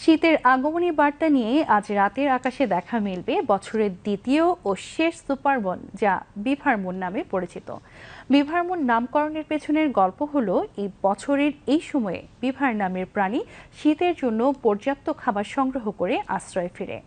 শীতের আগমনী বার্তা নিয়ে আজ রাতের আকাশে দেখা মিলবে বছরের দ্বিতীয় ও শেষ সুপারমুন, যা বিভার মুন নামে পরিচিত। বিভার মুন নামকরণের পেছনের গল্প হলো, এই বছরের এই সময়ে বিভার নামের প্রাণী শীতের জন্য পর্যাপ্ত খাবার সংগ্রহ করে আশ্রয় ফিরে,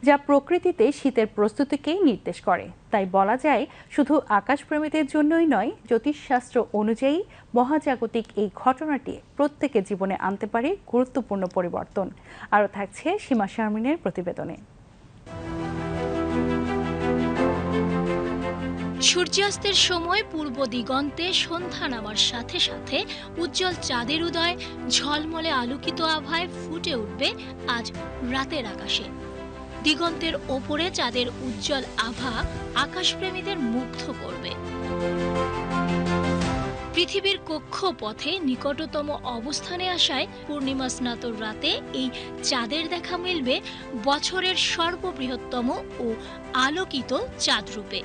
যা প্রকৃতিতে শীতের প্রস্তুতিকেই নির্দেশ করে। তাই বলা যায়, শুধু আকাশপ্রেমীদের জন্যই নয়, জ্যোতিষশাস্ত্র অনুযায়ী মহাজাগতিক এই ঘটনাটি প্রত্যেকের জীবনে আনতে পারে গুরুত্বপূর্ণ পরিবর্তন। আরও থাকছে সীমা শারমিনের প্রতিবেদনে। সূর্যাস্তের সময় পূর্ব দিগন্তে সন্ধ্যা নামার সাথে সাথে উজ্জ্বল চাঁদের উদয় ঝলমলে আলোকিত আভায় ফুটে উঠবে আজ রাতের আকাশে। দিগন্তের ওপরে চাঁদের উজ্জ্বল আভা আকাশপ্রেমীদের মুগ্ধ করবে। পৃথিবীর কক্ষপথে নিকটতম অবস্থানে আসায় পূর্ণিমা স্নাতর রাতে এই চাঁদের দেখা মিলবে বছরের সর্ববৃহত্তম ও আলোকিত চাঁদ রূপে।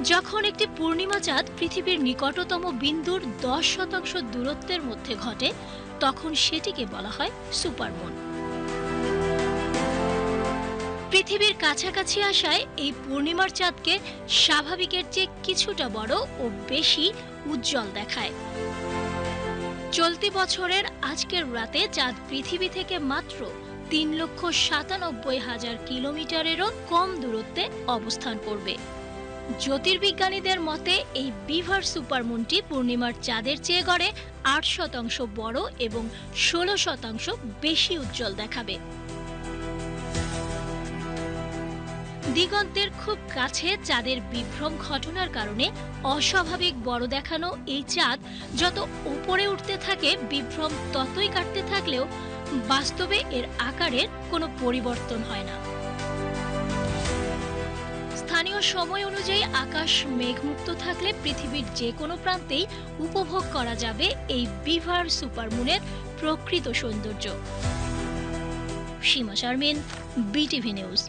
যখন একটি পূর্ণিমা চাঁদ পৃথিবীর নিকটতম বিন্দুর 10% দূরত্বের মধ্যে ঘটে, তখন সেটিকে বলা হয় সুপারমুন। পৃথিবীর কাছাকাছি আসায় এই পূর্ণিমার চাঁদকে স্বাভাবিকের চেয়ে কিছুটা বড় ও বেশি উজ্জ্বল দেখায়। চলতি বছরের আজকের রাতে চাঁদ পৃথিবী থেকে মাত্র 3,97,000 কিলোমিটারেরও কম দূরত্বে অবস্থান করবে। জ্যোতির্বিজ্ঞানীদের মতে এই বিভার সুপারমুনটি পূর্ণিমার চাঁদের চেয়ে গড়ে 8% বড় এবং 16% বেশি উজ্জ্বল দেখাবে। দিগন্তের খুব কাছে চাঁদের বিভ্রম ঘটনার কারণে অস্বাভাবিক বড় দেখানো এই চাঁদ যত উপরে উঠতে থাকে, বিভ্রম ততই কাটতে থাকলেও বাস্তবে এর আকারের কোনো পরিবর্তন হয় না। স্থানীয় সময় অনুযায়ী আকাশ মেঘমুক্ত থাকলে পৃথিবীর যে কোনো প্রান্তেই উপভোগ করা যাবে এই বিভার সুপারমুনের প্রকৃত সৌন্দর্য। সীমা শারমিন, বিটিভি নিউজ।